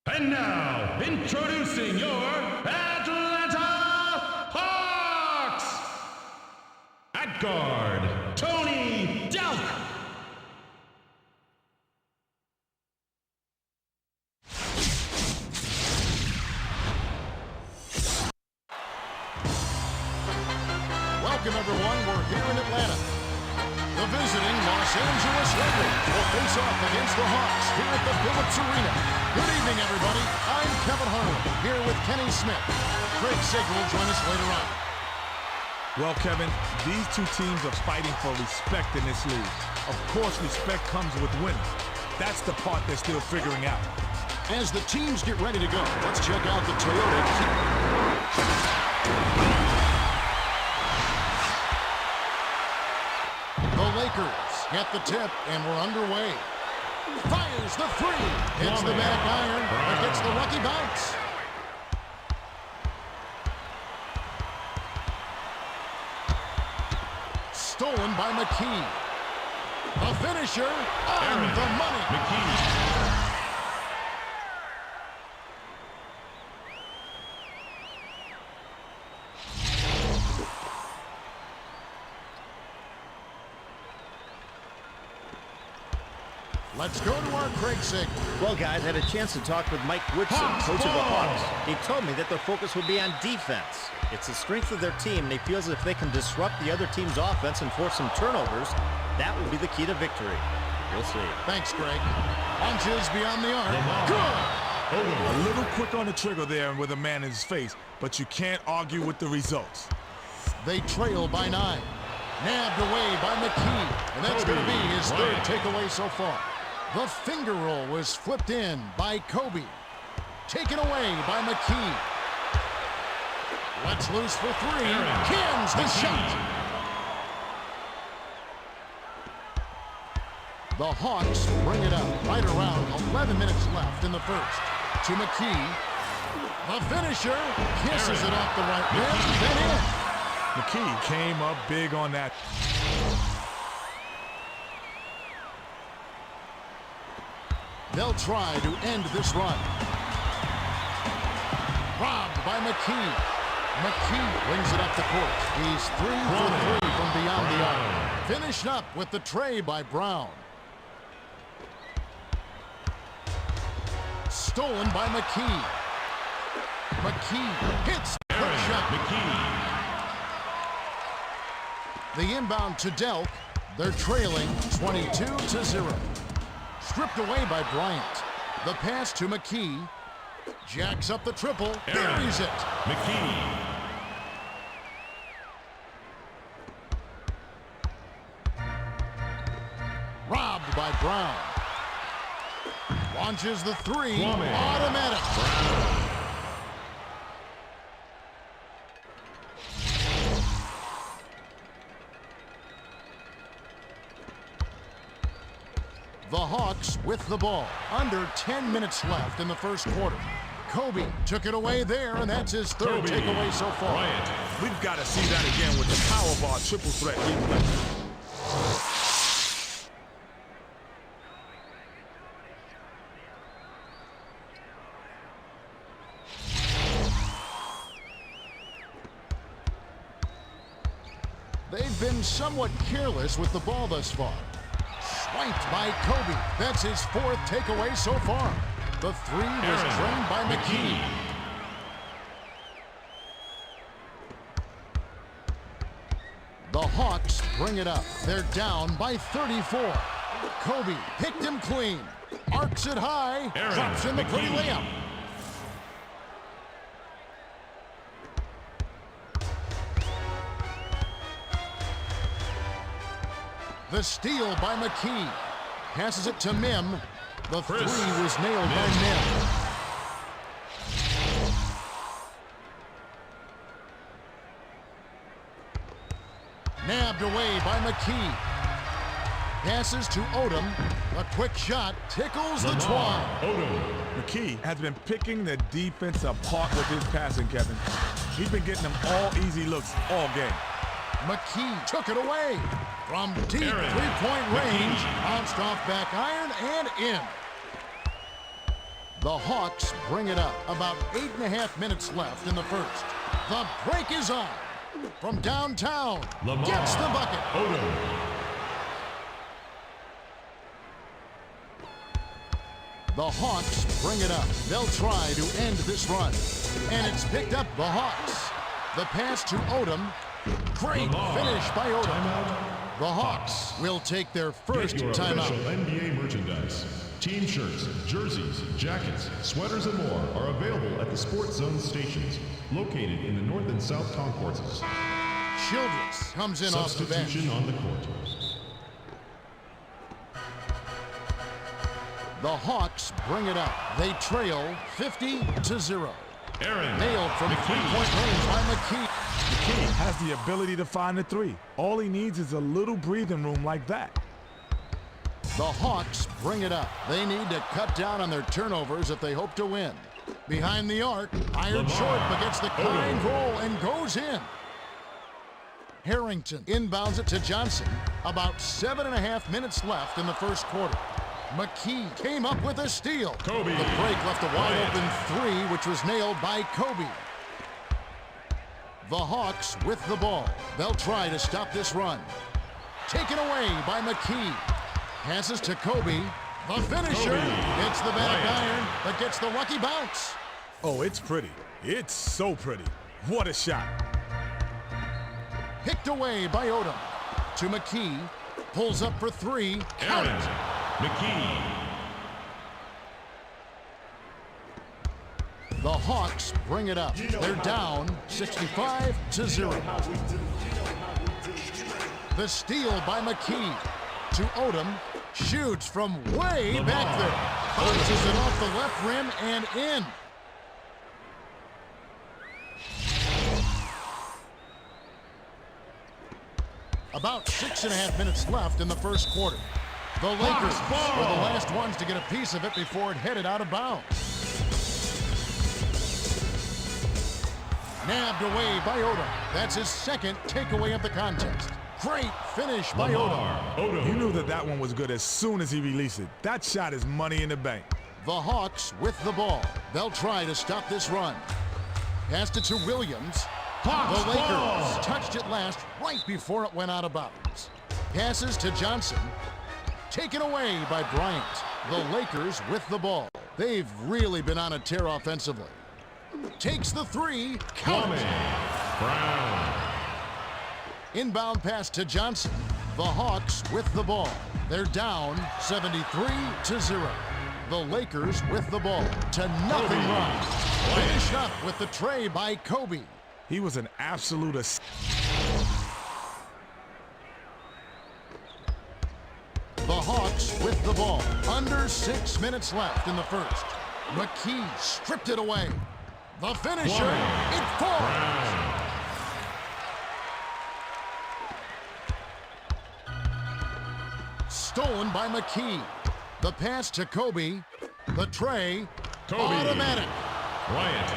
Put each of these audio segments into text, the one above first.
And now, introducing your Atlanta Hawks! At guard, Tony Delk! Welcome, everyone. We're here in Atlanta. The visiting Los Angeles Lakers will face off against the Hawks here at the Phillips Arena. Good evening, everybody. I'm Kevin Harlan, here with Kenny Smith. Craig Sager will join us later on. Well, Kevin, these two teams are fighting for respect in this league. Of course, respect comes with winning. That's the part they're still figuring out. As the teams get ready to go, let's check out the Toyota. The Lakers get the tip, and we're underway. Fires the three. Hits the back iron, but gets the lucky bounce. Stolen by McKee. The finisher on the money. McKee. Let's go to our Craig Sager. Well, guys, I had a chance to talk with Mike Woodson, coach of the Hawks. He told me that their focus will be on defense. It's the strength of their team, and he feels if they can disrupt the other team's offense and force some turnovers, that will be the key to victory. We'll see. Thanks, Greg. Punches beyond the arc. Good! A little quick on the trigger there with a man in his face, but you can't argue with the results. They trail by 9. Nabbed away by McKee, and that's going to be his third takeaway so far. The finger roll was flipped in by Kobe. Taken away by McKee. Let's loose for three. Cans the shot. The Hawks bring it up right around 11 minutes left in the first. To McKee. The finisher kisses it off the right rim, then in. McKee came up big on that. They'll try to end this run. Robbed by McKee. McKee brings it up the court. He's 3 for 3 from beyond the arc. Finished up with the tray by Brown. Stolen by McKee. McKee hits the shot. McKee. The inbound to Delk. They're trailing 22-0. Stripped away by Bryant. The pass to McKee. Jacks up the triple. Buries it. McKee. Robbed by Brown. Launches the three. Kwame. Automatic. The Hawks with the ball. Under 10 minutes left in the first quarter. Kobe took it away there, and that's his third takeaway so far. Bryant. We've got to see that again with the power bar triple threat replay. They've been somewhat careless with the ball thus far. Swiped by Kobe. That's his fourth takeaway so far. The three was drained by McKee. The Hawks bring it up. They're down by 34. Kobe picked him clean. Arcs it high. Drops in the pretty layup. The steal by McKee. Passes it to Mim. The three was nailed by Mim. Nabbed away by McKee. Passes to Odom. A quick shot tickles the twine. Odom. McKee has been picking the defense apart with his passing, Kevin. He's been getting them all easy looks all game. McKee took it away. From deep Aaron three-point range, McKee. bounced off back iron and in. The Hawks bring it up. About 8.5 minutes left in the first. The break is on. From downtown, Lamar gets the bucket. Odom. The Hawks bring it up. They'll try to end this run. And it's picked up the Hawks. The pass to Odom. Great Lamar. finish by Odom. Timeout. The Hawks will take their first Get your timeout. official NBA merchandise. Team shirts, jerseys, jackets, sweaters, and more are available at the Sports Zone stations located in the North and South concourses. Childress comes in off the bench. Substitution on the court. The Hawks bring it up. They trail 50-0. Aaron Nailed from McKee. three-point range by McKee. McKee has the ability to find the three. All he needs is a little breathing room like that. The Hawks bring it up. They need to cut down on their turnovers if they hope to win. Behind the arc, iron Lamar. short but gets the kind Odom. roll and goes in. Harrington inbounds it to Johnson. About 7.5 minutes left in the first quarter. McKee came up with a steal. Kobe The break left a wide Bryant. open three, which was nailed by Kobe. The Hawks with the ball. They'll try to stop this run. Taken away by McKee. Passes to Kobe. The finisher. Kobe It's the back Bryant. iron, but gets the lucky bounce. Oh, it's pretty. It's so pretty. What a shot. Picked away by Odom. To McKee. Pulls up for three. Count Aaron it. McKee. The Hawks bring it up. They're down 65-0. The steal by McKee. To Odom. Shoots from way back there. Bounces it off the left rim and in. About 6.5 minutes left in the first quarter. The Lakers ball. were the last ones to get a piece of it before it headed out of bounds. Nabbed away by Odom. That's his second takeaway of the contest. Great finish by Odom. Lamar Odom. You knew that one was good as soon as he released it. That shot is money in the bank. The Hawks with the ball. They'll try to stop this run. Passed it to Williams. Hawks The Lakers ball. touched it last right before it went out of bounds. Passes to Johnson. Taken away by Bryant. The Lakers with the ball. They've really been on a tear offensively. Takes the three. Count Kwame it. Brown. Inbound pass to Johnson. The Hawks with the ball. They're down 73-0. The Lakers with the ball. To nothing Kobe. run. Finished up with the tray by Kobe. He was an absolute The Hawks with the ball. Under 6 minutes left in the first. McKee stripped it away. The finisher. Kwame It falls. Brown. Stolen by McKee. The pass to Kobe. The tray. Kobe Automatic. Bryant.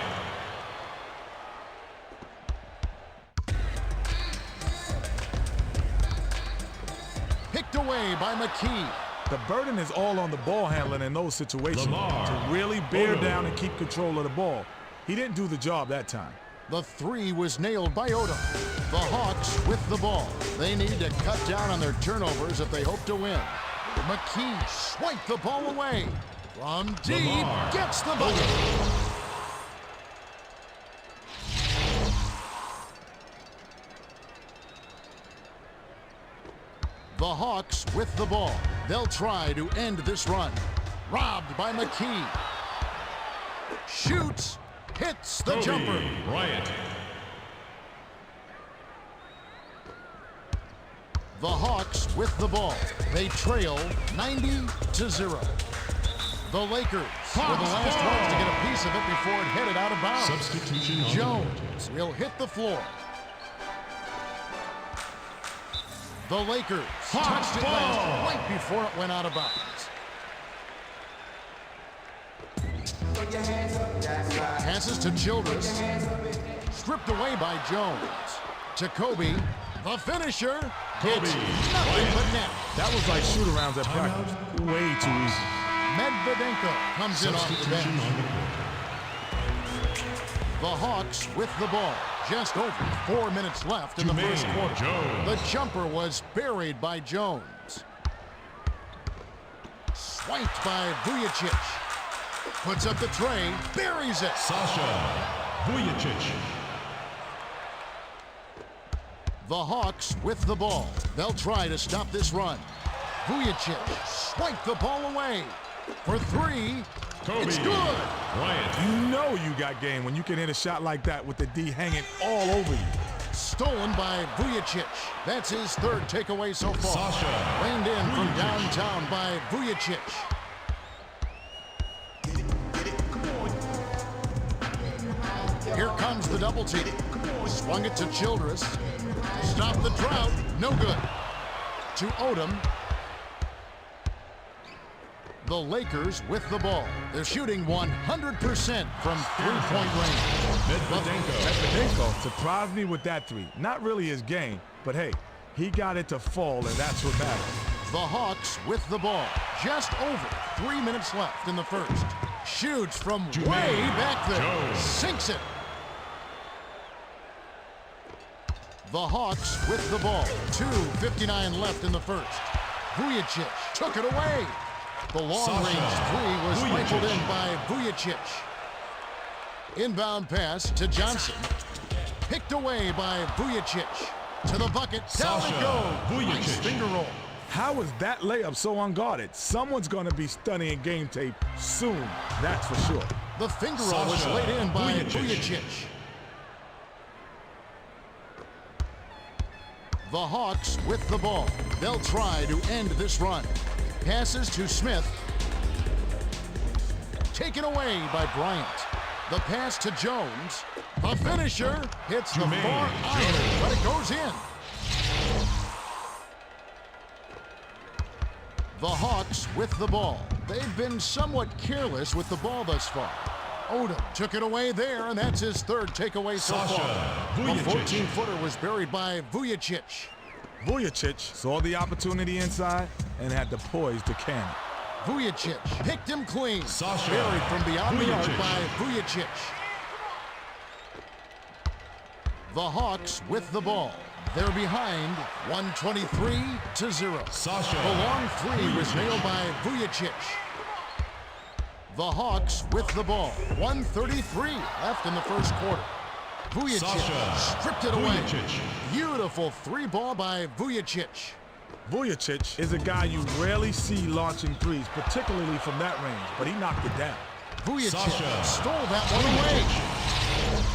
Picked away by McKee. The burden is all on the ball handling in those situations Lamar to really bear Odom. down and keep control of the ball. He didn't do the job that time. The three was nailed by Odom. The Hawks with the ball. They need to cut down on their turnovers if they hope to win. McKee swiped the ball away. From deep, Lamar gets the bucket. The Hawks with the ball. They'll try to end this run. Robbed by McKee. Shoots. Hits the Kobe jumper. Bryant. The Hawks with the ball. They trail 90-0. The Lakers were the last ones to get a piece of it before it headed out of bounds. Substitution on the court. Jones will hit the floor. The Lakers touched it last right before it went out of bounds. Passes to Childress. stripped away by Jones. To Kobe, the finisher. Kobe It's nothing but net. That was like shoot-arounds at practice. Way too easy. Medvedenko comes in off the Substitution bench. on the court. The Hawks with the ball. Just over 4 minutes left in the Jermaine first quarter. Jones. The jumper was buried by Jones. Swiped by Vujicic. Puts up the tray, buries it. Sasha Vujicic. The Hawks with the ball. They'll try to stop this run. Vujicic swiped the ball away. For three, Kobe it's good. Bryant. You know you got game when you can hit a shot like that with the D hanging all over you. Stolen by Vujicic. That's his third takeaway so far. Sasha Reined in from Vujicic. downtown by Vujicic. Here comes the double team. Swung it to Childress. Stop the drought. No good. To Odom. The Lakers with the ball. They're shooting 100% from three-point range. Medvedenko. Medvedenko surprised me with that three. Not really his game, but hey, he got it to fall, and that's what matters. The Hawks with the ball. Just over 3 minutes left in the first. Shoots from Jermaine way back there. Jones. Sinks it. The Hawks with the ball. 2:59 left in the first. Vujicic took it away. The long-range three was Vujicic. rifled in by Vujicic. Inbound pass to Johnson. Picked away by Vujicic. To the bucket. Down Sasha it goes. Nice Vujicic. finger roll. How is that layup so unguarded? Someone's going to be studying game tape soon, that's for sure. The finger roll was Sasha laid in by Vujicic. Vujicic. The Hawks with the ball. They'll try to end this run. Passes to Smith. Taken away by Bryant. The pass to Jones. The finisher hits the Jermaine far iron, but it goes in. The Hawks with the ball. They've been somewhat careless with the ball thus far. Odom took it away there, and that's his third takeaway so Sasha far. The Vujicic. 14-footer was buried by Vujicic. Vujicic saw the opportunity inside and had the poise to can it. Vujicic picked him clean. Sasha Buried from beyond the arc Vujicic. by Vujicic. The Hawks with the ball. They're behind 123-0. Sasha The long three was Vujicic. nailed by Vujicic. The Hawks with the ball. 1:33 left in the first quarter. Vujicic Sasha stripped it away. Vujicic. Beautiful three ball by Vujicic. Vujicic is a guy you rarely see launching threes, particularly from that range, but he knocked it down. Vujicic Sasha stole that one away.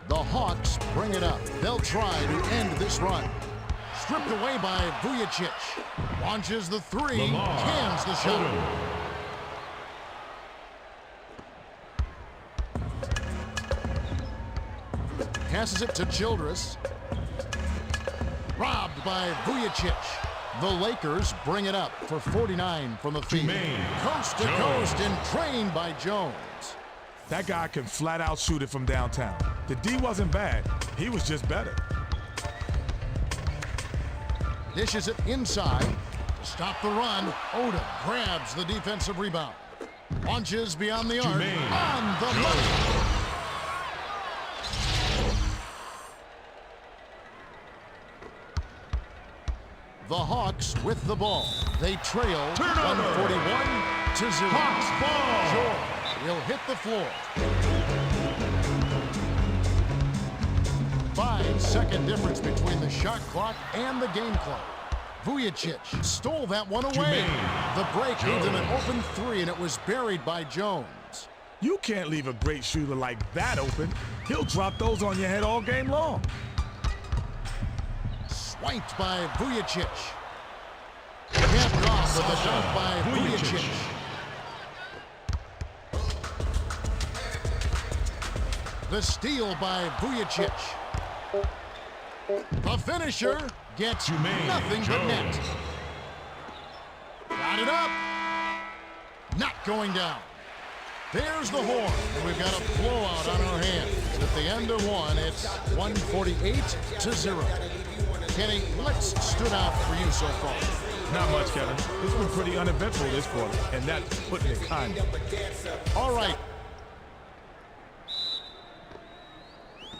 The Hawks bring it up. They'll try to end this run. Stripped away by Vujicic. Launches the three. Lamar Cans the shot. Odom. Passes it to Childress. Robbed by Vujicic. The Lakers bring it up for 49 from the field. Jermaine Coast to Jones. coast and trained by Jones. That guy can flat out shoot it from downtown. The D wasn't bad, he was just better. Dishes it inside. Stop the run. Odom grabs the defensive rebound. Launches beyond the arc. Jermaine On the Jones. money. The Hawks with the ball. They trail Turnover. 141-0. Hawks ball. George will hit the floor. 5-second difference between the shot clock and the game clock. Vujicic stole that one away. Jermaine The break gave them an Jones. open three, and it was buried by Jones. You can't leave a great shooter like that open. He'll drop those on your head all game long. Swiped by Vujicic. Capped off with a Sasha dunk by Vujicic. Vujicic. The steal by Vujicic. The finisher gets Jermaine nothing but net. Jones. Got it up. Not going down. There's the horn, and we've got a blowout on our hands. At the end of one, it's 148-0. Kenny, what's stood out for you so far? Not much, Kevin. It's been pretty uneventful this quarter, and that's putting it kind of. All right.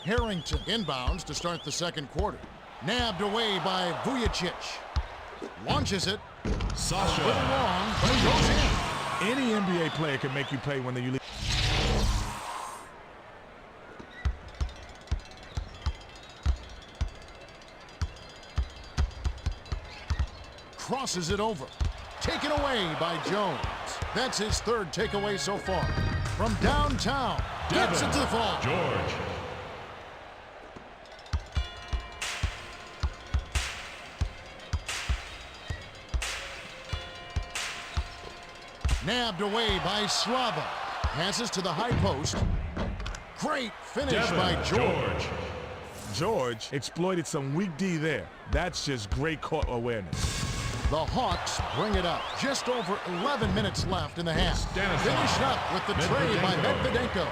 Harrington inbounds to start the second quarter. Nabbed away by Vujicic. Launches it. Sasha. A little long, but it goes in. Any NBA player can make you pay when you leave. Crosses it over. Taken away by Jones. That's his third takeaway so far. From downtown. Gets it to the fall. George. Nabbed away by Slava. Passes to the high post. Great finish by George. George exploited some weak D there. That's just great court awareness. The Hawks bring it up. Just over 11 minutes left in the half. Stanislav Finished up with the tray by Medvedenko.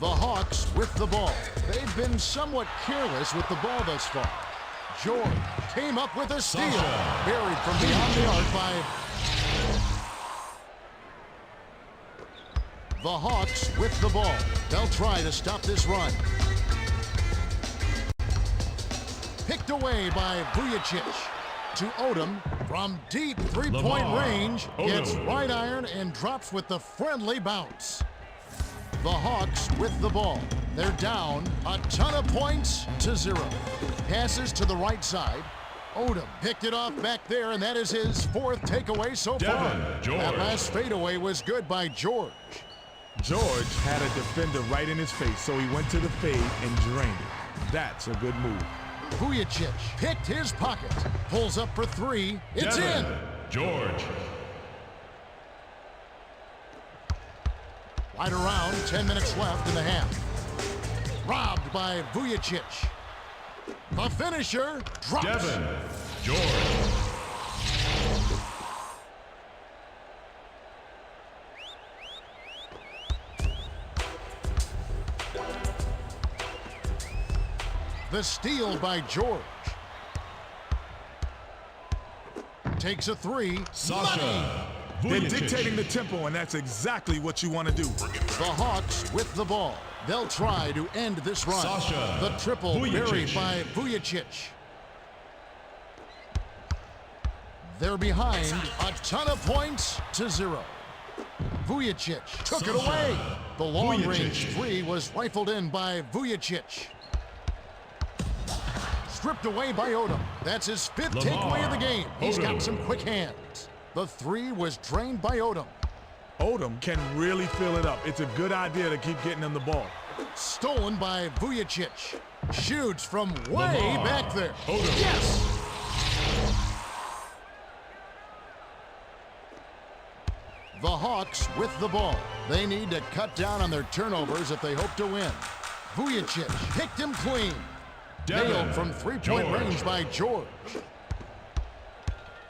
The Hawks with the ball. They've been somewhat careless with the ball thus far. George came up with a steal. Sasha. Buried from beyond the arc by... The Hawks with the ball. They'll try to stop this run. Picked away by Vujicic. To Odom from deep three-point Lamar range. Gets Odom. right iron and drops with the friendly bounce. The Hawks with the ball. They're down a ton of points to 0. Passes to the right side. Odom picked it off back there, and that is his fourth takeaway so far. George. That last fadeaway was good by George. George had a defender right in his face, so he went to the fade and drained it. That's a good move. Vujicic picked his pocket. Pulls up for three. It's in. George. Right around 10 minutes left in the half. Robbed by Vujicic. The finisher drops. Devin. George. The steal by George. Takes a three. Sasha. They're Vujicic. dictating the tempo, and that's exactly what you want to do. The Hawks with the ball. They'll try to end this run. Sasha The triple Vujicic. buried by Vujicic. They're behind a ton of points to 0. Vujicic took it Sasha away. The long-range Vujicic. three was rifled in by Vujicic. Stripped away by Odom. That's his fifth Lamar takeaway of the game. He's Odom. got some quick hands. The three was drained by Odom. Odom can really fill it up. It's a good idea to keep getting him the ball. Stolen by Vujicic. Shoots from way Lamar back there. Odom. Yes! The Hawks with the ball. They need to cut down on their turnovers if they hope to win. Vujicic picked him clean. Devin. Nailed from three-point George. range by George.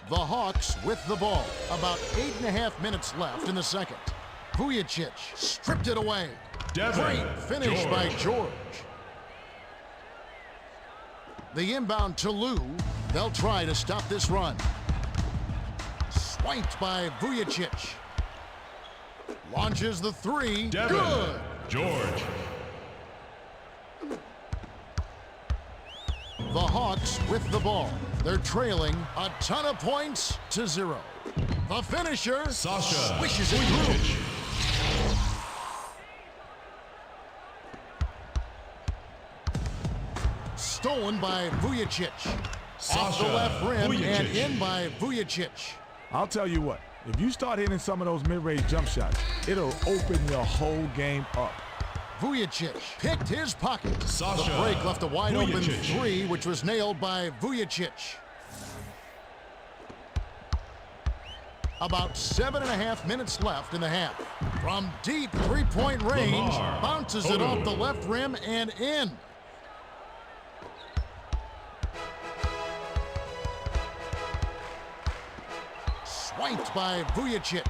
The Hawks with the ball. About 8.5 minutes left in the second. Vujicic stripped it away. Devin. Great finish by George. The inbound to Lou. They'll try to stop this run. Swiped by Vujicic. Launches the three. Devin. Good. George. The Hawks with the ball. They're trailing a ton of points to 0. The finisher Sasha swishes it through. Vujicic. Stolen by Vujicic. Off the Sasha left rim and Vujicic. in by Vujicic. I'll tell you what, if you start hitting some of those mid-range jump shots, it'll open your whole game up. Vujicic picked his pocket. Sasha The break left a wide open Vujicic. three, which was nailed by Vujicic. About 7.5 minutes left in the half. From deep three-point range, Lamar bounces it Odom. off the left rim and in. Swiped by Vujicic.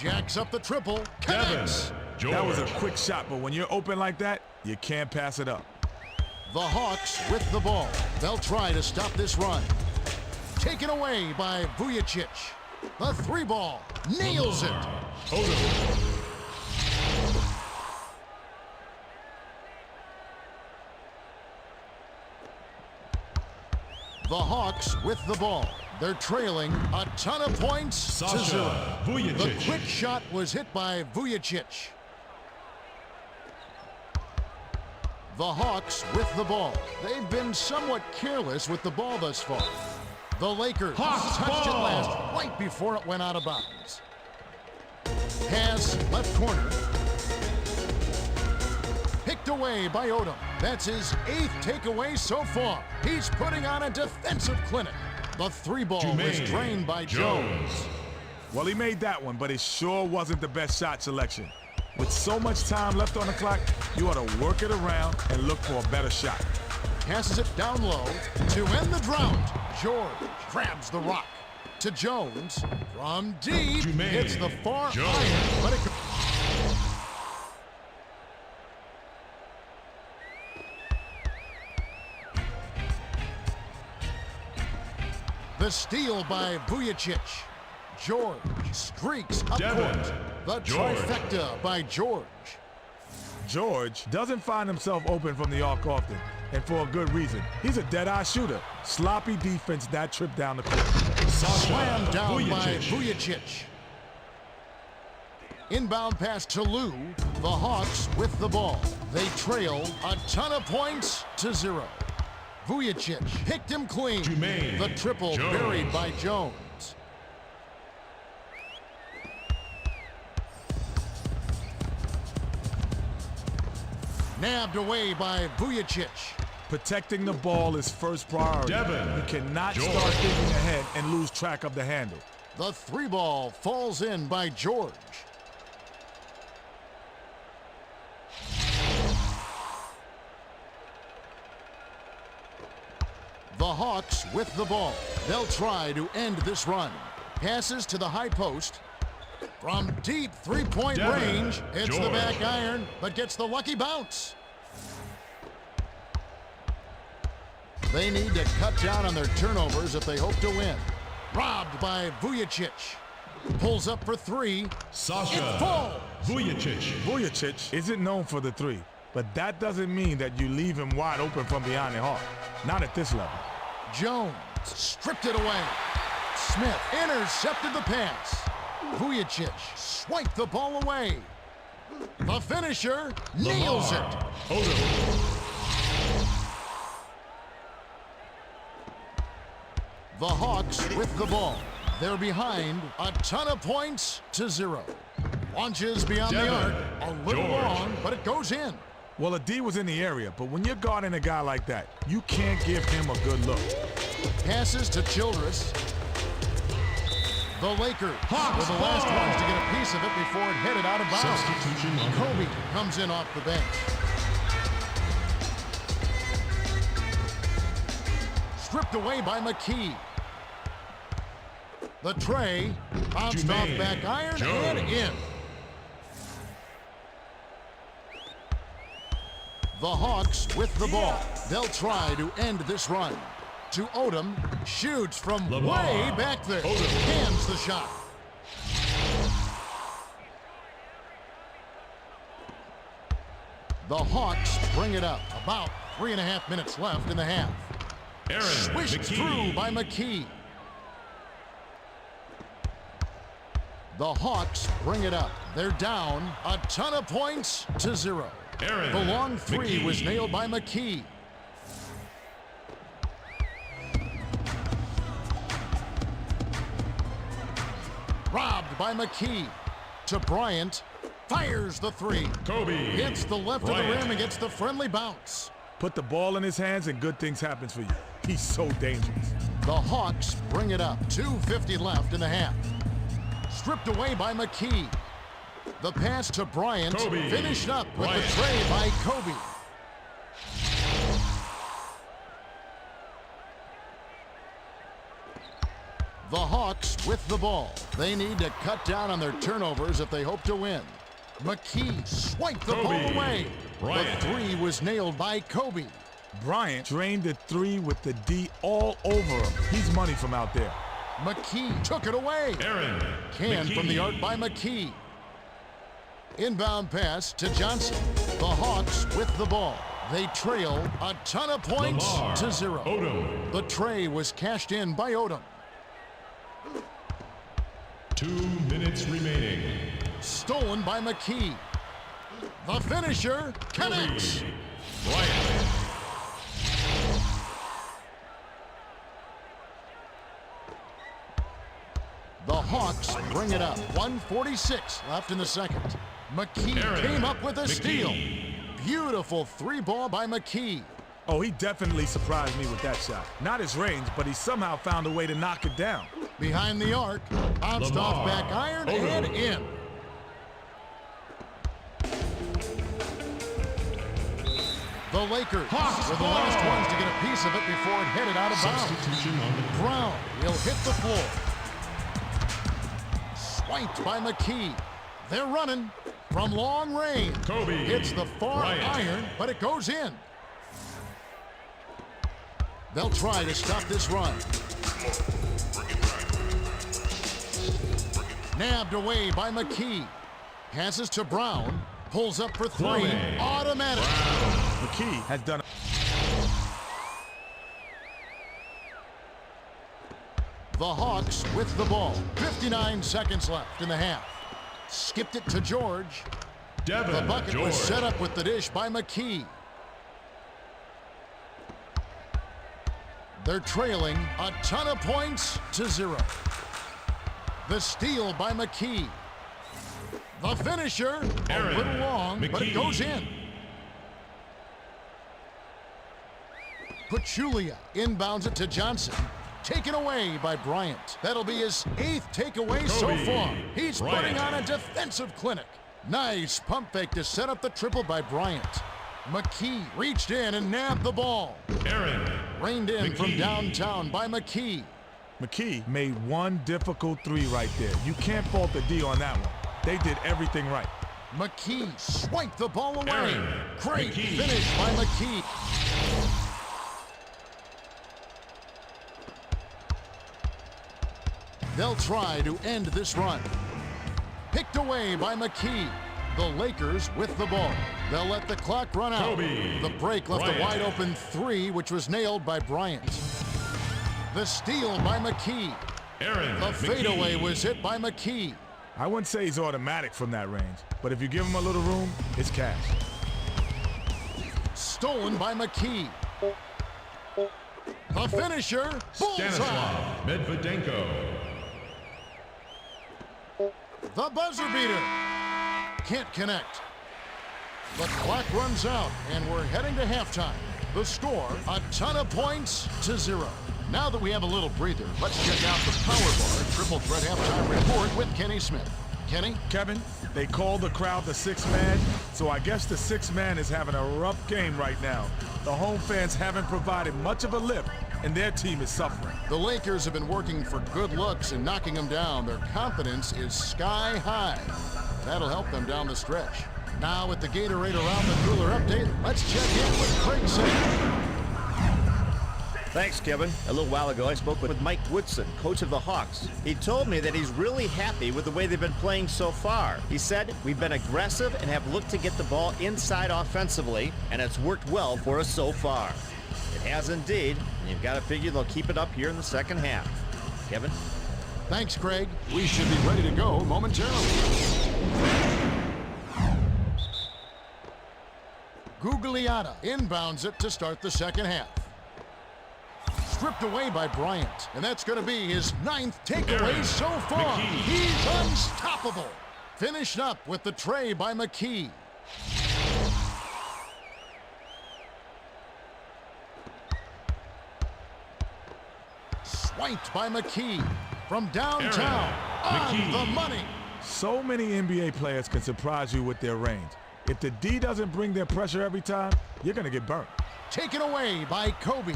Jacks up the triple. Connects. George. That was a quick shot, but when you're open like that, you can't pass it up. The Hawks with the ball. They'll try to stop this run. Taken away by Vujicic. The three ball. Nails it. Odom. The Hawks with the ball. They're trailing a ton of points to 0. Sasha Vujicic. The quick shot was hit by Vujicic. The Hawks with the ball. They've been somewhat careless with the ball thus far. The Lakers Hawks touched ball. it last right before it went out of bounds. Pass left corner. Picked away by Odom. That's his 8th takeaway so far. He's putting on a defensive clinic. The three ball was Jermaine drained by Jones. Well, he made that one, but it sure wasn't the best shot selection. With so much time left on the clock, you ought to work it around and look for a better shot. Passes it down low to end the drought. George grabs the rock to Jones from deep. Jermaine Hits the far Jones. iron, but it. The steal by Vujicic. George streaks up Devin court. The George. trifecta by George. George doesn't find himself open from the arc often, and for a good reason. He's a dead-eye shooter. Sloppy defense that trip down the court. Sasha Slammed down by Vujicic. Vujicic. Inbound pass to Lou. The Hawks with the ball. They trail a ton of points to 0. Vujicic picked him clean. Jermaine The triple Jones. buried by Jones. Nabbed away by Vujicic. Protecting the ball is first priority. Devin You cannot George. start thinking ahead and lose track of the handle. The three ball falls in by George. The Hawks with the ball. They'll try to end this run. Passes to the high post. From deep three-point Devin range, hits the George. back iron, but gets the lucky bounce. They need to cut down on their turnovers if they hope to win. Robbed by Vujicic. Pulls up for 3. It Sasha falls. Vujicic. Vujicic isn't known for the three, but that doesn't mean that you leave him wide open from behind the arc. Not at this level. Jones stripped it away. Smith intercepted the pass. Vujicic swiped the ball away. The finisher nails it. Odom. The Hawks with the ball. They're behind a ton of points to 0. Launches beyond the Devin arc. A little George. long, but it goes in. Well, a D was in the area, but when you're guarding a guy like that, you can't give him a good look. Passes to Childress. The Lakers Hawks were the last ball. ones to get a piece of it before it headed out of bounds. Substitution on the Kobe comes in off the bench. Stripped away by McKee. The tray bounced off Jermaine back iron Jones. and in. The Hawks with the ball. They'll try to end this run. To Odom, shoots from Lamar way back there. Odom. Cans the shot. The Hawks bring it up. About 3.5 minutes left in the half. Aaron Swished McKee. through by McKee. The Hawks bring it up. They're down a ton of points to 0. Aaron The long 3 was McKee. nailed by McKee. Robbed by McKee. To Bryant. Fires the 3. Kobe Hits the left of the Bryant. rim and gets the friendly bounce. Put the ball in his hands and good things happen for you. He's so dangerous. The Hawks bring it up. 2:50 left in the half. Stripped away by McKee. The pass to Bryant. Kobe Finished up with Bryant. the tray by Kobe. The Hawks with the ball. They need to cut down on their turnovers if they hope to win. McKee swiped the ball away. Bryant. The three was nailed by Kobe. Bryant drained the three with the D all over him. He's money from out there. McKee took it away. Aaron Can from the McKee. arc by McKee. Inbound pass to Johnson. The Hawks with the ball. They trail a ton of points Lamar to 0. Odom. The tray was cashed in by Odom. 2 minutes remaining. Stolen by McKee. The finisher connects. Bryant. The Hawks bring it up. 1:46 left in the second. McKee Aaron came up with a McKee. steal. Beautiful three ball by McKee. Oh, he definitely surprised me with that shot. Not his range, but he somehow found a way to knock it down. Behind the arc, bounced off Lamar back iron Odom. and in. The Lakers Hawks were the ball. last ones to get a piece of it before it headed out of bounds. Substitution on the Brown will hit the floor. Swiped by McKee. They're running from long range. Kobe Hits the far Bryant. iron, but it goes in. They'll try to stop this run. Nabbed away by McKee. Passes to Brown. Pulls up for three. Kwame Automatic. McKee has done The Hawks with the ball. 59 seconds left in the half. Skipped it to George. Devin The bucket George. was set up with the dish by McKee. They're trailing a ton of points to 0. The steal by McKee. The finisher, Aaron a little long, but it McKee. goes in. Pachulia inbounds it to Johnson. Taken away by Bryant. That'll be his 8th takeaway so Kobe far. He's Bryant. putting on a defensive clinic. Nice pump fake to set up the triple by Bryant. McKee reached in and nabbed the ball. Aaron Reined in from McKee. downtown by McKee. McKee made one difficult three right there. You can't fault the D on that one. They did everything right. McKee swiped the ball away. Aaron Great McKee. finish by McKee. They'll try to end this run. Picked away by McKee. The Lakers with the ball. They'll let the clock run out. Kobe The break left Bryant. a wide open three, which was nailed by Bryant. The steal by McKee. Aaron The McKee. fadeaway was hit by McKee. I wouldn't say he's automatic from that range, but if you give him a little room, it's cash. Stolen by McKee. The finisher, bullseye. Stanislav Medvedenko. The buzzer beater. Can't connect. The clock runs out, and we're heading to halftime. The score, a ton of points to 0. Now that we have a little breather, let's check out the Power Bar Triple Threat Halftime Report with Kenny Smith. Kenny? Kevin, they call the crowd the sixth man, so I guess the sixth man is having a rough game right now. The home fans haven't provided much of a lift, and their team is suffering. The Lakers have been working for good looks and knocking them down. Their confidence is sky high. That'll help them down the stretch. Now with the Gatorade Around the Cooler update, let's check in with Craig Sager. Thanks, Kevin. A little while ago, I spoke with Mike Woodson, coach of the Hawks. He told me that he's really happy with the way they've been playing so far. He said, "We've been aggressive and have looked to get the ball inside offensively, and it's worked well for us so far." It has indeed, and you've got to figure they'll keep it up here in the second half. Kevin? Thanks, Craig. We should be ready to go momentarily. Gugliotta inbounds it to start the second half. Stripped away by Bryant, and that's going to be his 9th takeaway Aaron so far. McKee. He's unstoppable. Finished up with the tray by McKee. Swiped by McKee from downtown. Aaron On McKee. the money. So many NBA players can surprise you with their range. If the D doesn't bring their pressure every time, you're going to get burnt. Taken away by Kobe.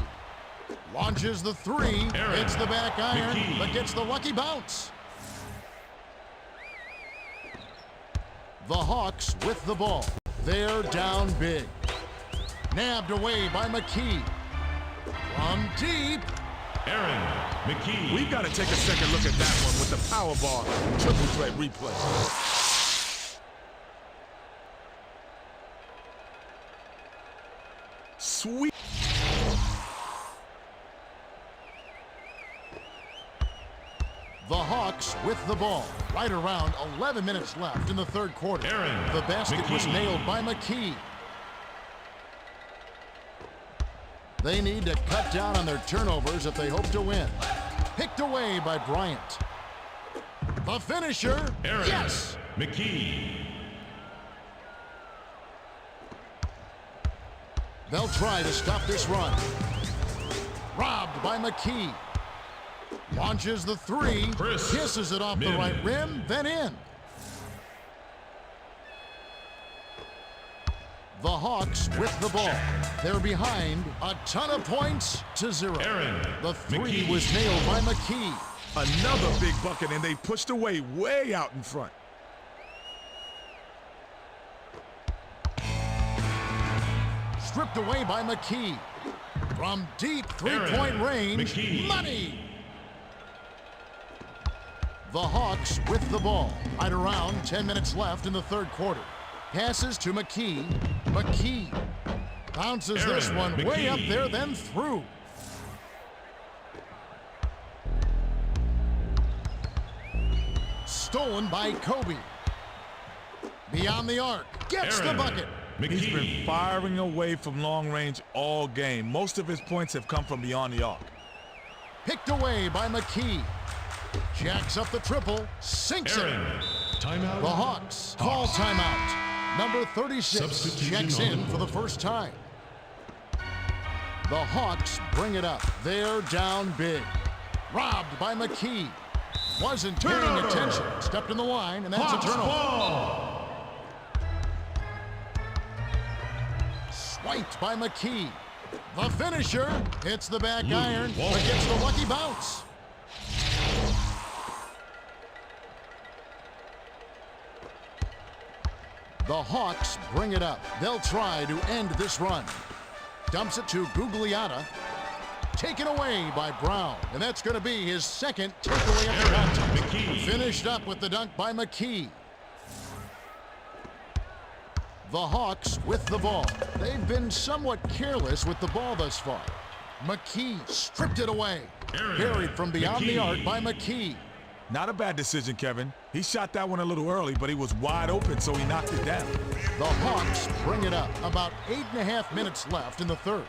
Launches the three. Aaron Hits the back iron, McKee. but gets the lucky bounce. The Hawks with the ball. They're down big. Nabbed away by McKee. From deep. Aaron McKee. We've got to take a second look at that one with the power bar triple threat replay. Sweet. The Hawks with the ball. Right around 11 minutes left in the third quarter. Aaron The basket was McKee. nailed by McKee. They need to cut down on their turnovers if they hope to win. Picked away by Bryant. The finisher. Aaron Yes! McKee. They'll try to stop this run. Robbed by McKee. Launches the three. Chris Kisses it off the Mihm. right rim, then in. The Hawks with the ball. They're behind a ton of points to 0. Aaron The three McKee. was nailed by McKee. Another big bucket, and they pushed away way out in front. Stripped away by McKee. From deep three-point Aaron range, McKee. money! The Hawks with the ball. Right around 10 minutes left in the third quarter. Passes to McKee. McKee bounces this Aaron one way McKee. up there, then through. Stolen by Kobe. Beyond the arc. Gets Aaron the bucket. He's McKee. been firing away from long range all game. Most of his points have come from beyond the arc. Picked away by McKee. Jacks up the triple. Sinks it. Aaron. Timeout. The Hawks call timeout. Number 36 Substitution checks on in the for the first time. The Hawks bring it up. They're down big. Robbed by McKee. Wasn't paying Turnover. attention. Stepped in the line, and that's Hawks a turnover. ball. Swiped by McKee. The finisher hits the back Lou iron, but Walton. gets the lucky bounce. The Hawks bring it up. They'll try to end this run. Dumps it to Gugliotta. Taken away by Brown. And that's going to be his second takeaway of the Aaron contest. McKee. Finished up with the dunk by McKee. The Hawks with the ball. They've been somewhat careless with the ball thus far. McKee stripped it away. Aaron Carried from beyond the McKee. arc by McKee. Not a bad decision, Kevin. He shot that one a little early, but he was wide open, so he knocked it down. The Hawks bring it up. About 8.5 minutes left in the third.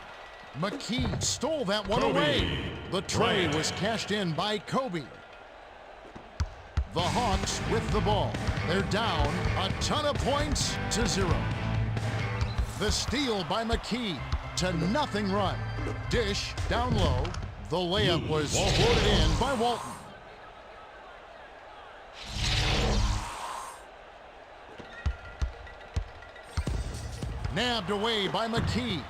McKee stole that one Kobe away. The tray Bryant. was cashed in by Kobe. The Hawks with the ball. They're down a ton of points to 0. The steal by McKee to nothing run. Dish down low. The layup was Walton. floated in by Walton. Nabbed away by McKee.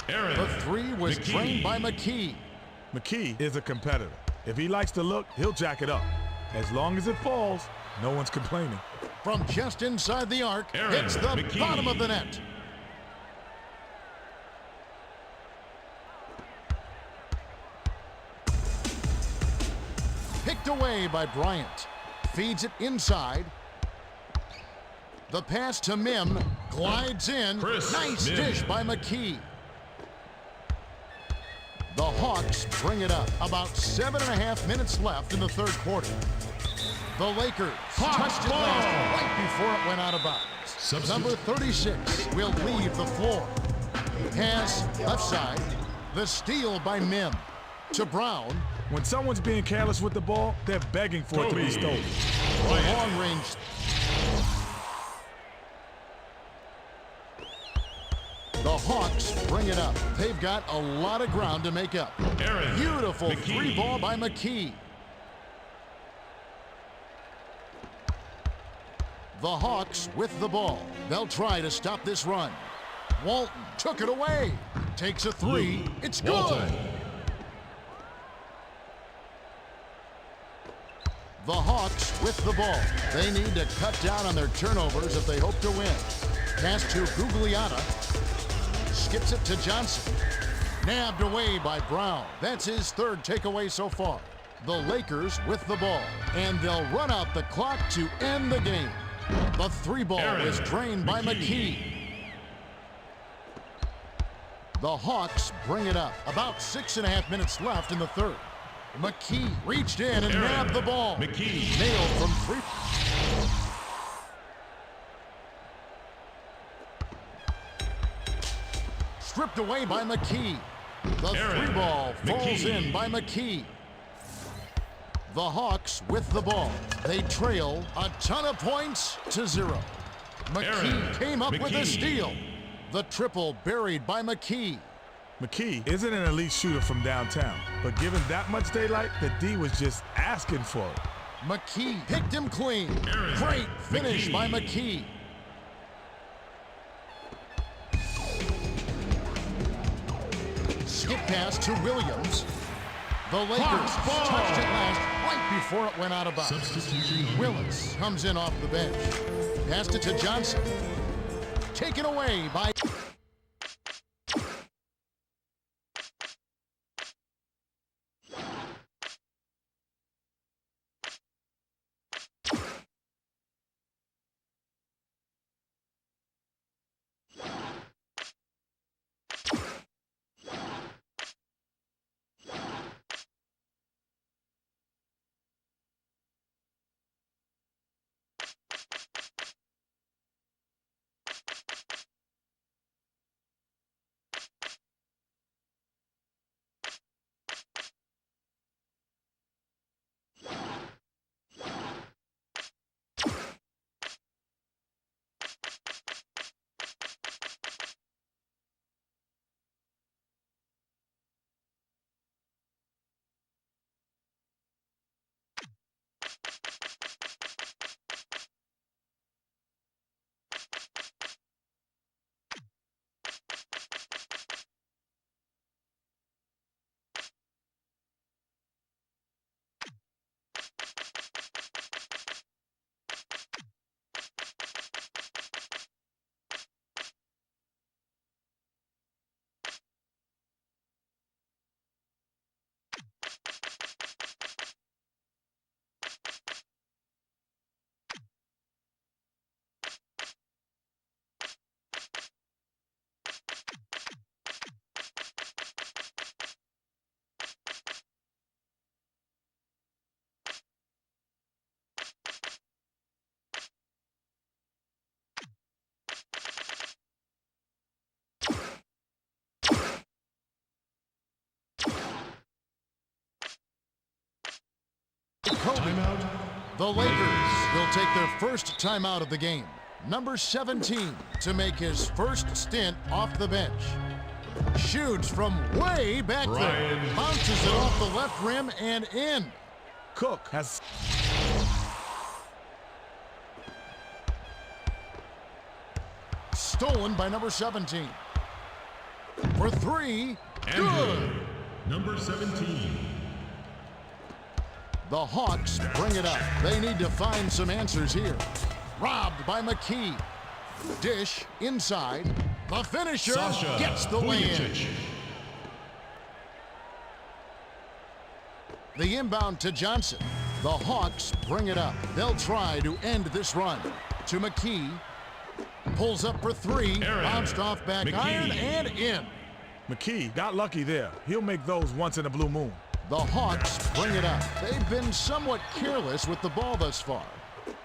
Aaron The three was McKee. drained by McKee. McKee is a competitor. If he likes to look, he'll jack it up. As long as it falls, no one's complaining. From just inside the arc, Aaron hits the McKee. bottom of the net. Picked away by Bryant. Feeds it inside. The pass to Mihm glides in. Chris Nice Mihm. dish by McKee. The Hawks bring it up. About 7.5 minutes left in the third quarter. The Lakers touched it last right before it went out of bounds. Substitute. Number 36 will leave the floor. Pass left side. The steal by Mihm. To Brown. When someone's being careless with the ball, they're begging for it to be Kobe. stolen. The long range. The Hawks bring it up. They've got a lot of ground to make up. Aaron Beautiful McKee. three ball by McKee. The Hawks with the ball. They'll try to stop this run. Walton took it away. Takes a three. Lou It's Walton. good. The Hawks with the ball. They need to cut down on their turnovers if they hope to win. Pass to Gugliotta. Skips it to Johnson. Nabbed away by Brown. That's his third takeaway so far. The Lakers with the ball. And they'll run out the clock to end the game. The three ball is drained by McKee. The Hawks bring it up. About 6.5 minutes left in the third. McKee reached in and nabbed the ball. McKee. Nailed from three. Stripped away by McKee. The three ball falls in by McKee. The Hawks with the ball. They trail a ton of points to 0. McKee came up with a steal. The triple buried by McKee. McKee isn't an elite shooter from downtown, but given that much daylight, the D was just asking for it. McKee picked him clean. Great finish by McKee. Skip pass to Williams. The Lakers touched it last right before it went out of bounds. Substitution. Willis comes in off the bench. Passed it to Johnson. Taken away by... Timeout. The Lakers will take their first timeout of the game. Number 17 to make his first stint off the bench. Shoots from way back there. Bounces it off the left rim and in. Cook has... Stolen by number 17. For three. Andrew. Good. Number 17. The Hawks bring it up. They need to find some answers here. Robbed by McKee. Dish inside. The finisher Sasha gets the lay-in. Vujacic. The inbound to Johnson. The Hawks bring it up. They'll try to end this run. To McKee. Pulls up for three. Bounced off back McKee. iron and in. McKee got lucky there. He'll make those once in a blue moon. The Hawks bring it up. They've been somewhat careless with the ball thus far.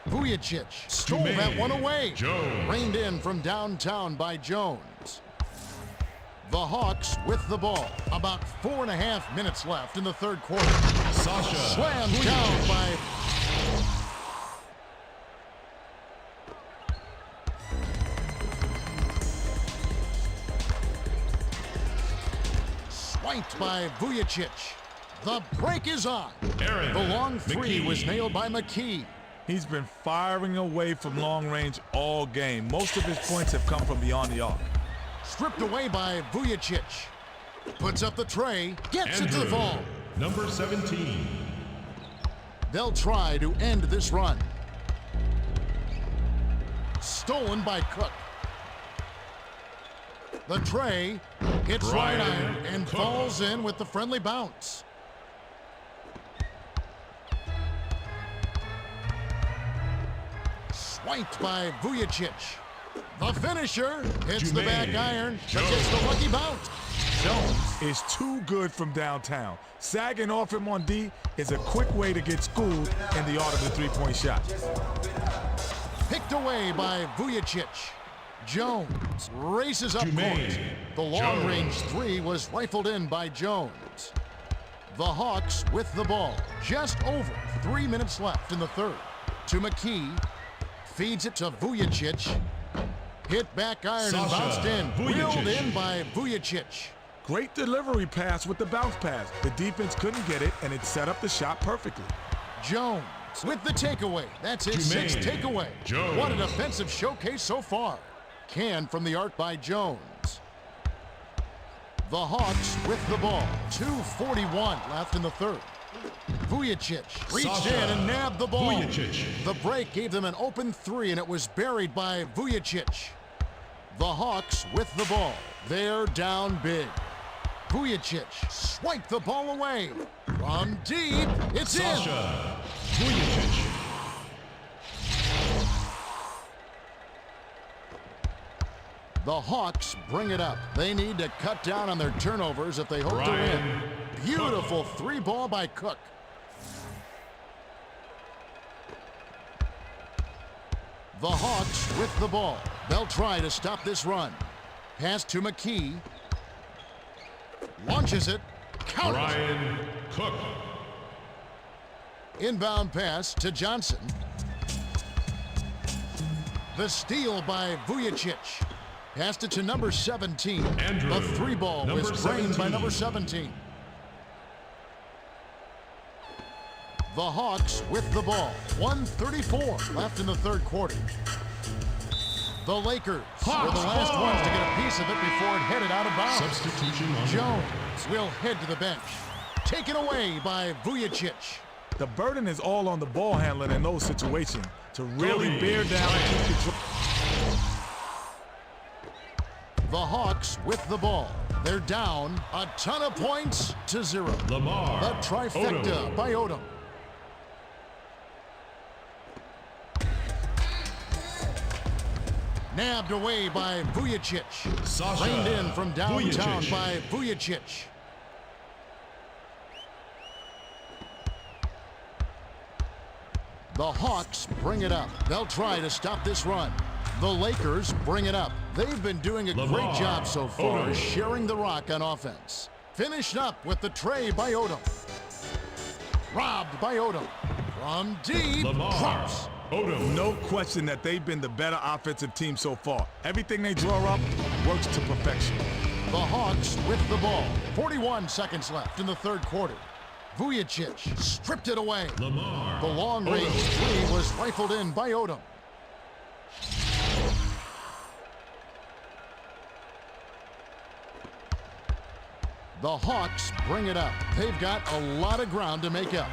Vujacic stole that one away. Jones. Reined in from downtown by Jones. The Hawks with the ball. About 4.5 minutes left in the third quarter. Sasha Slammed Vujacic. down by... Swiped by Vujacic. The break is on. Aaron The long three McKee. was nailed by McKee. He's been firing away from long range all game. Most of his points have come from beyond the arc. Stripped away by Vujacic. Puts up the tray. Gets it to the Andrew. ball. Number 17. They'll try to end this run. Stolen by Cook. The tray hits right iron and falls in with the friendly bounce. Swiped by Vujicic. The finisher hits the back iron, but gets the lucky bounce. Jones is too good from downtown. Sagging off him on D is a quick way to get schooled in the art of the three-point shot. Picked away by Vujicic. Jones races up court. The long-range three was rifled in by Jones. The Hawks with the ball. Just over 3 minutes left in the third. To McKee. Feeds it to Vujicic. Hit back iron and bounced in. Reeled in by Vujicic. Great delivery pass with the bounce pass. The defense couldn't get it, and it set up the shot perfectly. Jones with the takeaway. That's his sixth takeaway. What a defensive showcase so far. Can from the arc by Jones. The Hawks with the ball. 2:41 left in the third. Vujicic reached in and nabbed the ball. The break gave them an open three, and it was buried by Vujicic. The Hawks with the ball. They're down big. Vujicic swiped the ball away. From deep, it's in. Vujicic. The Hawks bring it up. They need to cut down on their turnovers if they hope to win. Beautiful three ball by Cook. The Hawks with the ball. They'll try to stop this run. Pass to McKee. Launches it. Count Ryan Cook. Inbound pass to Johnson. The steal by Vujicic. Passed it to number 17. Andrew, the three ball was drained by number 17. The Hawks with the ball. 1:34 left in the third quarter. The Lakers were the last ones to get a piece of it before it headed out of bounds. Substitution on Jones will head to the bench. Taken away by Vujicic. The burden is all on the ball handler in those situations to really bear down and keep control. The Hawks with the ball. They're down a ton of points to 0. Lamar The trifecta Odom. by Odom. Nabbed away by Vujicic. Sasha Reined in from downtown Vujicic. by Vujicic. The Hawks bring it up. They'll try to stop this run. The Lakers bring it up. They've been doing a Lamar great job so far, Odom. sharing the rock on offense. Finished up with the tray by Odom. Robbed by Odom. From deep, Lamar drops. Odom. No question that they've been the better offensive team so far. Everything they draw up works to perfection. The Hawks with the ball. 41 seconds left in the third quarter. Vujicic stripped it away. Lamar The long-range Odom. three was rifled in by Odom. The Hawks bring it up. They've got a lot of ground to make up.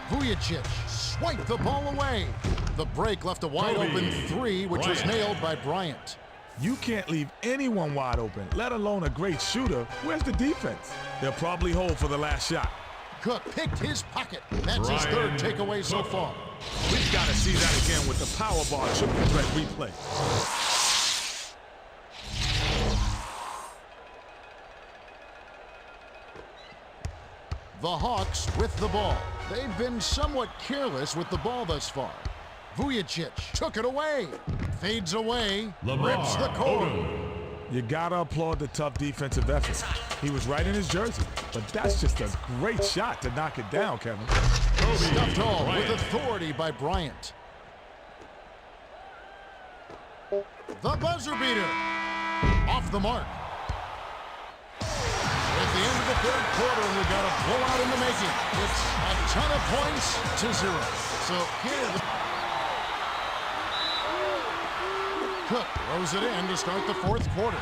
Vujicic swiped the ball away. The break left a wide-open three, which was nailed by Bryant. You can't leave anyone wide open, let alone a great shooter. Where's the defense? They'll probably hold for the last shot. Cook picked his pocket. That's his third Ryan takeaway so Cook. Oh, far. We've got to see that again with the power bar triple threat replay. The Hawks with the ball. They've been somewhat careless with the ball thus far. Vujicic took it away. Fades away. Lamar Rips the cord. Odom. You gotta applaud the tough defensive effort. He was right in his jersey, but that's just a great shot to knock it down, Kevin. Stuffed home with Bryant. authority by Bryant. The buzzer beater. Off the mark. At the end of the third quarter, and we've got a blowout in the making. It's a ton of points to 0. So here, Cook throws it in to start the fourth quarter.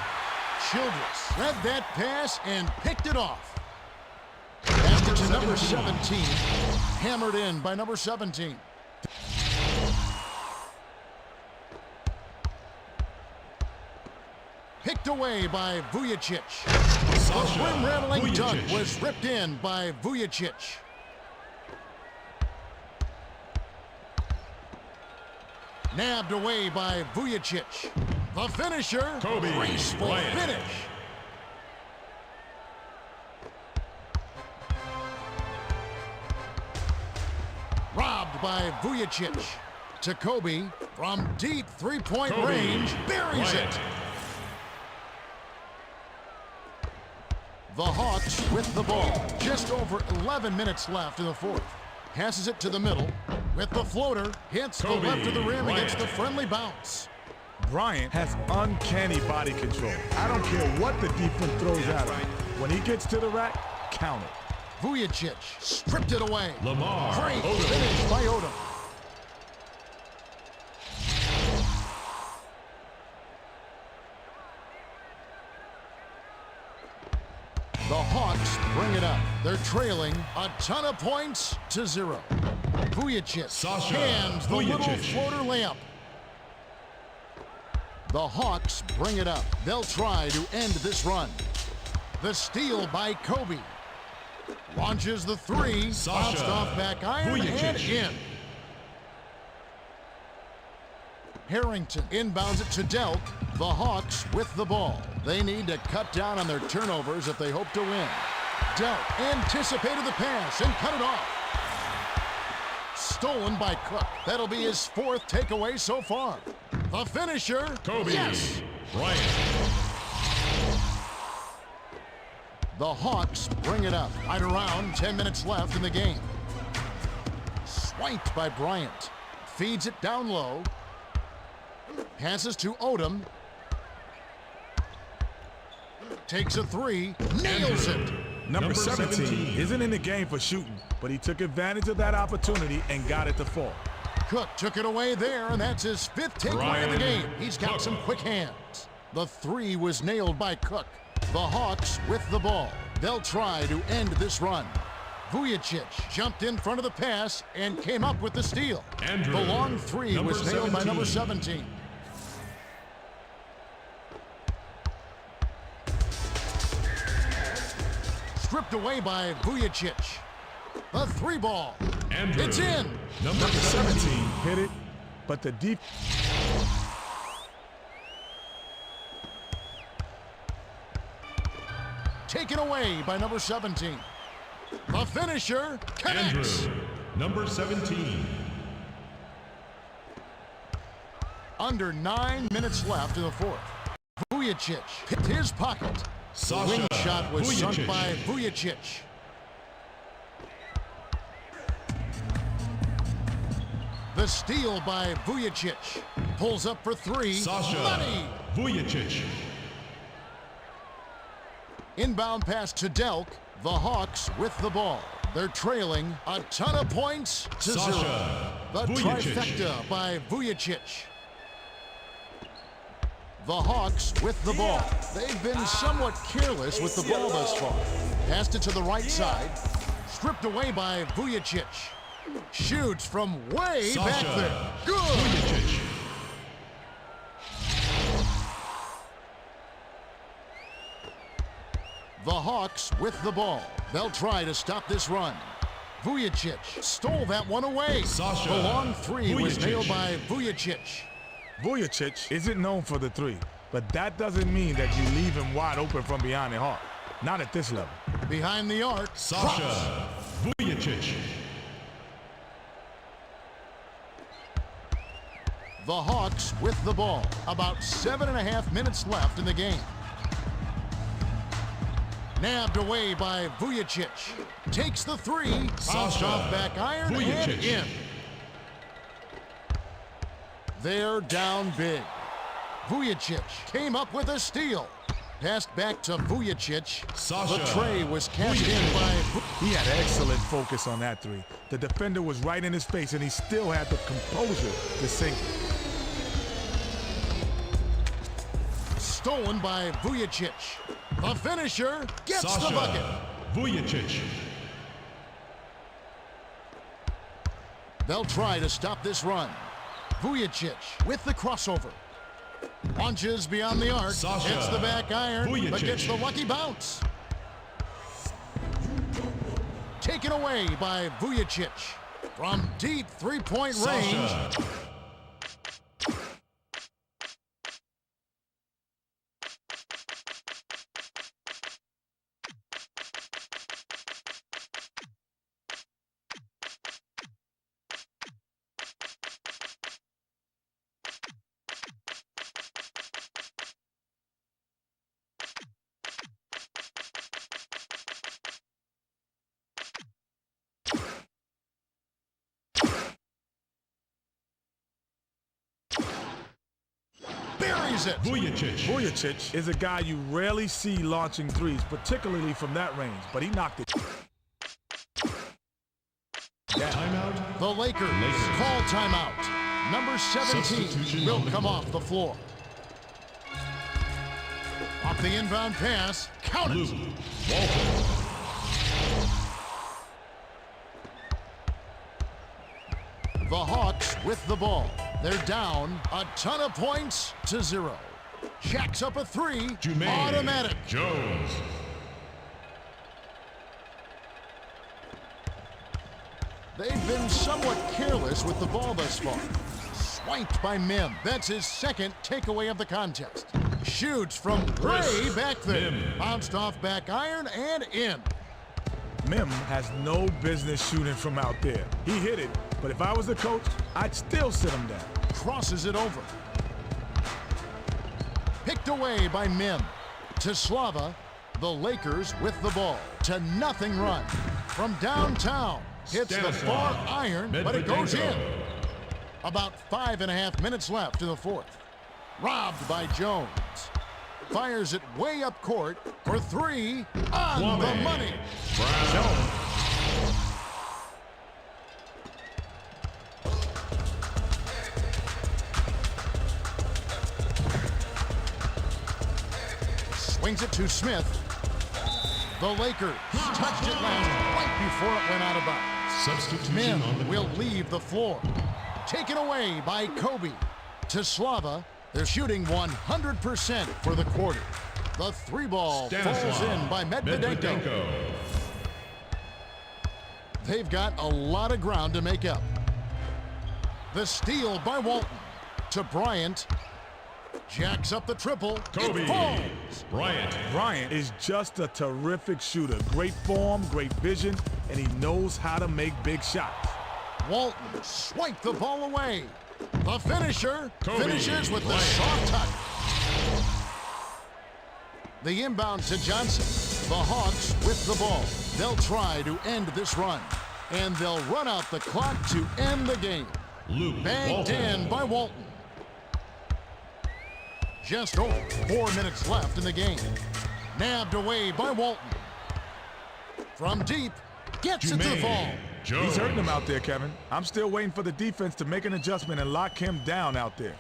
Childress read that pass and picked it off. Passed it to number 17. Hammered in by number 17. Picked away by Vujacic. The rim-rattling dunk was ripped in by Vujacic. Nabbed away by Vujacic. The finisher, Kobe graceful Bryant. finish. Robbed by Vujacic. To Kobe from deep three-point Kobe range, buries Bryant. it. The Hawks with the ball. Just over 11 minutes left in the fourth. Passes it to the middle with the floater. Hits Kobe the left of the rim Bryant. against the friendly bounce. Bryant has uncanny body control. I don't care what the defense throws at him. When he gets to the rack, count it. Vujacic stripped it away. Lamar Great Odom. finish by Odom. The Hawks bring it up. They're trailing a ton of points to 0. Vujacic Sasha hands the little Vujacic. floater layup. The Hawks bring it up. They'll try to end this run. The steal by Kobe. Launches the three. Sasha Bounced off back iron and Vujacic. in. Harrington inbounds it to Delk. The Hawks with the ball. They need to cut down on their turnovers if they hope to win. Delk anticipated the pass and cut it off. Stolen by Cook. That'll be his 4th takeaway so far. The finisher. Kobe Yes. Bryant. The Hawks bring it up. Right around 10 minutes left in the game. Swiped by Bryant. Feeds it down low. Passes to Odom. Takes a three. Nails it. Number 17 isn't in the game for shooting, but he took advantage of that opportunity and got it to fall. Cook took it away there, and that's his 5th takeaway of the Brian game. He's got Cook. some quick hands. The three was nailed by Cook. The Hawks with the ball. They'll try to end this run. Vujacic jumped in front of the pass and came up with the steal. Andrew, The long three number was nailed by number 17. 17. Stripped away by Vujacic. The three ball. Andrew, It's in. Number 17 hit it, but the deep. Taken away by number 17. The finisher connects. Andrew, number 17. Under 9 minutes left in the fourth. Vujacic picked his pocket. Sasha Wing shot was sunk Vujacic. by Vujacic. The steal by Vujacic. Pulls up for three. Sasha Money. Vujacic. Inbound pass to Delk. The Hawks with the ball. They're trailing a ton of points to Sasha 0. The Vujacic. trifecta by Vujacic. The Hawks with the ball. They've been somewhat careless with the ball thus far. Passed it to the right side. Stripped away by Vujacic. Shoots from way back Sasha there. Good. Vujacic. The Hawks with the ball. They'll try to stop this run. Vujacic stole that one away. Sasha The long three was Vujacic. nailed by Vujacic. Vujacic isn't known for the three, but that doesn't mean that you leave him wide open from behind the arc. Not at this level. Behind the arc. Drops. Sasha Vujacic. The Hawks with the ball. About 7.5 minutes left in the game. Nabbed away by Vujacic. Takes the three. Bounced Sasha off back iron and Vujacic. in. They're down big. Vujacic came up with a steal. Passed back to Vujacic. Sasha The tray was cashed in by He had excellent focus on that three. The defender was right in his face, and he still had the composure to sink it. Stolen by Vujacic. The finisher gets Sasha the bucket. Vujacic. They'll try to stop this run. Vujacic with the crossover. Launches beyond the arc. Sasha Hits the back iron, Vujacic. but gets the lucky bounce. Taken away by Vujacic. From deep three-point range. Sasha. Buries it. Vujacic. Vujacic is a guy you rarely see launching threes, particularly from that range, but he knocked it. Timeout. The Lakers call timeout. Number 17 Substitution will on the come court. off the floor. Off the inbound pass. Count Luke it. Walton. The Hawks with the ball. They're down a ton of points to 0. Jacks up a three. Jermaine Automatic. Jones. They've been somewhat careless with the ball thus far. Swiped by Mim. That's his second takeaway of the contest. Shoots from way back there. Mim. Bounced off back iron and in. Mim has no business shooting from out there. He hit it, but if I was the coach, I'd still sit him down. Crosses it over. Picked away by Mim. To Slava. The Lakers with the ball. To nothing run. From downtown. Hits the Stanislav far iron, but it goes in. Medvedenko. About 5.5 minutes left in the fourth. Robbed by Jones. Fires it way up court for three on the Kwame money. Brown. Swings it to Smith. The Lakers touched it last right before it went out of bounds. Substitution Mim on the will court. leave the floor. Taken away by Kobe. To Slava. They're shooting 100% for the quarter. The three ball Stanislav falls in by Medvedenko. Medvedenko. They've got a lot of ground to make up. The steal by Walton. To Bryant. Jacks up the triple. Kobe It falls. Bryant. Bryant is just a terrific shooter. Great form, great vision, and he knows how to make big shots. Walton swiped the ball away. The finisher Kobe finishes with the Bryant. soft touch. The inbound to Johnson. The Hawks with the ball. They'll try to end this run. And they'll run out the clock to end the game. Luke Banked Walton. in by Walton. Just over 4 minutes left in the game. Nabbed away by Walton. From deep, gets it to Jermaine fall. Jones. He's hurting him out there, Kevin. I'm still waiting for the defense to make an adjustment and lock him down out there.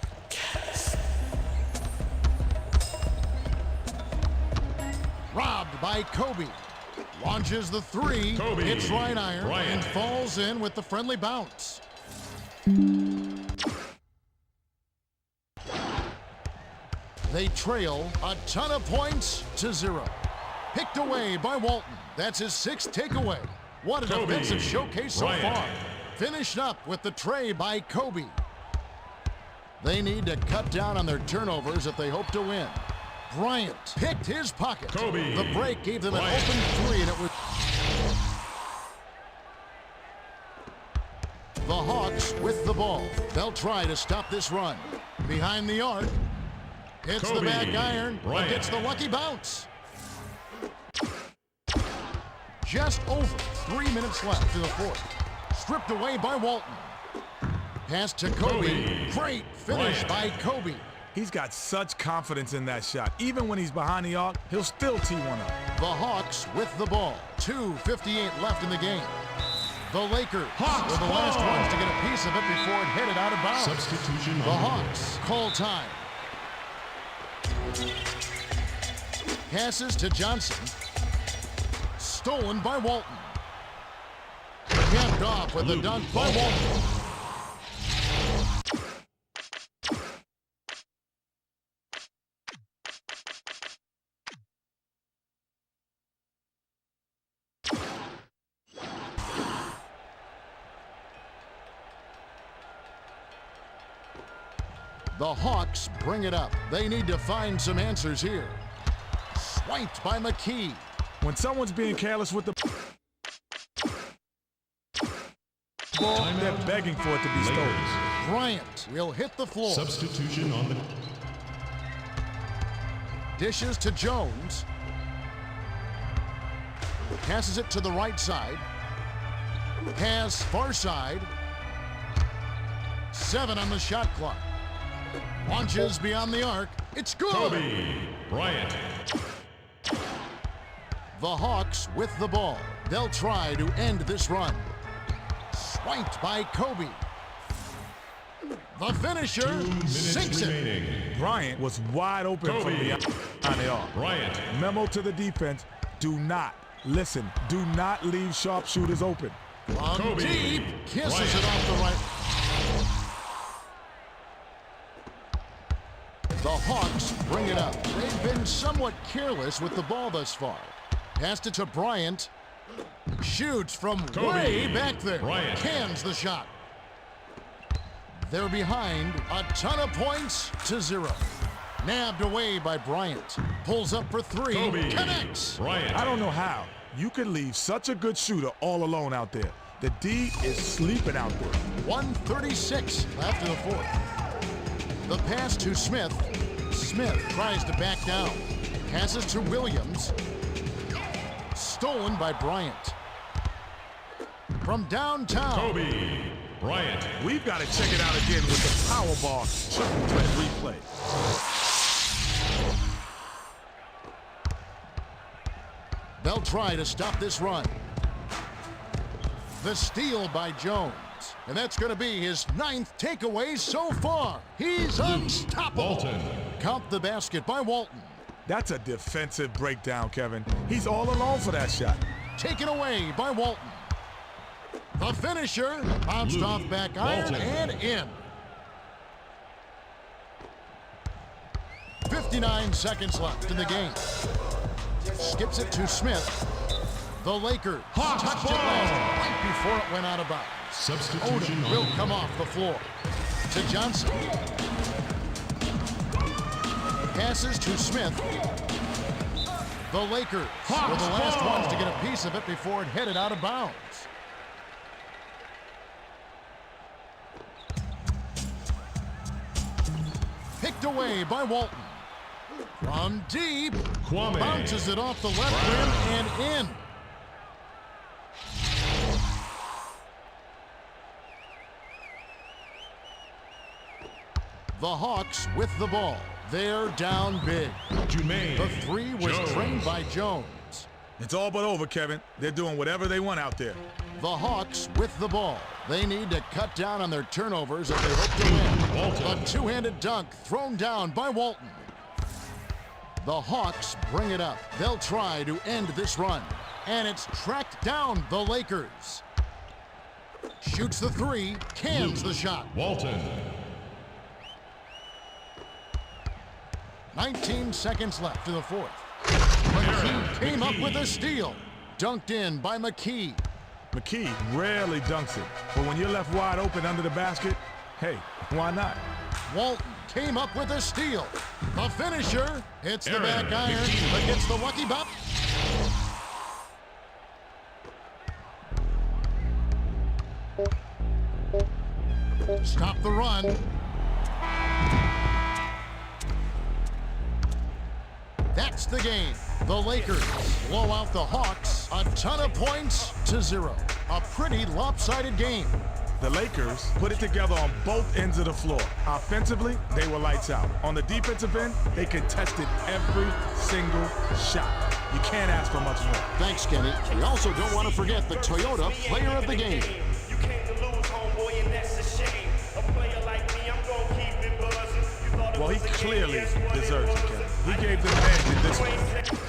Robbed by Kobe. Launches the three. Kobe Hits right iron Bryant. and falls in with the friendly bounce. They trail a ton of points to 0. Picked away by Walton. That's his 6th takeaway. What a Kobe defensive showcase so Bryant. far. Finished up with the tray by Kobe. They need to cut down on their turnovers if they hope to win. Bryant picked his pocket. Kobe The break gave them an Bryant. open three, and it was the Hawks with the ball. They'll try to stop this run. Behind the arc. Hits the Kobe back iron, but Bryant. gets the lucky bounce. Just over 3 minutes left in the fourth. Stripped away by Walton. Pass to Kobe. Kobe Great finish Bryant. by Kobe. He's got such confidence in that shot. Even when he's behind the arc, he'll still tee one up. The Hawks with the ball. 2:58 left in the game. The Lakers Hawks were the last ball. ones to get a piece of it before it headed out of bounds. Substitution The on the Hawks call time. Passes to Johnson. Stolen by Walton. Capped off with the dunk by Walton. The Hawks bring it up. They need to find some answers here. Swiped by McKee. When someone's being careless with the ball, they're begging for it to be stolen. Lakers. Bryant will hit the floor. Substitution on the... Dishes to Jones. Passes it to the right side. Pass far side. 7 on the shot clock. Launches beyond the arc. It's good. Kobe Bryant. The Hawks with the ball. They'll try to end this run. Swiped by Kobe. The finisher 2 minutes sinks it. remaining. Bryant was wide open from Kobe. beyond the arc. Bryant. Memo to the defense, do not leave sharpshooters open. From Kobe deep, kisses Bryant. it off the right. The Hawks bring it up. They've been somewhat careless with the ball thus far. Passed it to Bryant. Shoots from Kobe way back there. Bryant. Cans the shot. They're behind a ton of points to 0. Nabbed away by Bryant. Pulls up for 3. Kobe Connects. Bryant. I don't know how you could leave such a good shooter all alone out there. The D is sleeping out there. 1:36 left in the fourth. The pass to Smith. Smith tries to back down. Passes to Williams. Stolen by Bryant. From downtown. Kobe Bryant. We've got to check it out again with the power bar triple threat replay. They'll try to stop this run. The steal by Jones. And that's going to be his 9th takeaway so far. He's unstoppable. Walton. Count the basket by Walton. That's a defensive breakdown, Kevin. He's all alone for that shot. Taken away by Walton. The finisher bounced Luke off back iron Walton. and in. 59 seconds left in the game. Skips it to Smith. The Lakers Hawks touched it ball. last right before it went out of bounds. Substitution Odom will on... come off the floor. To Johnson. Passes to Smith. The Lakers were Hawks the last ball. ones to get a piece of it before it headed out of bounds. Picked away by Walton. From deep. Kwame. Bounces it off the left rim and in. The Hawks with the ball. They're down big. Jermaine The 3 was Jones. trained by Jones. It's all but over, Kevin. They're doing whatever they want out there. The Hawks with the ball. They need to cut down on their turnovers if they hope to win. Walton. A two-handed dunk thrown down by Walton. The Hawks bring it up. They'll try to end this run. And it's tracked down the Lakers. Shoots the 3, cans the shot. Walton. 19 seconds left in the fourth. McKee came up with a steal. Dunked in by McKee. McKee rarely dunks it, but when you're left wide open under the basket, hey, why not? Walton came up with a steal. The finisher hits the Aaron back iron, McKee. but gets the lucky bump. Stop the run. That's the game. The Lakers blow out the Hawks. A ton of points to 0. A pretty lopsided game. The Lakers put it together on both ends of the floor. Offensively, they were lights out. On the defensive end, they contested every single shot. You can't ask for much more. Thanks, Kenny. We also don't want to forget the Toyota Player of the Game. You came to lose, homeboy, and that's a shame. A player like me, I'm gonna keep it buzzing. You thought it Well, he was a game, clearly guess what it deserves it, was? Kevin. He gave them an edge in this one.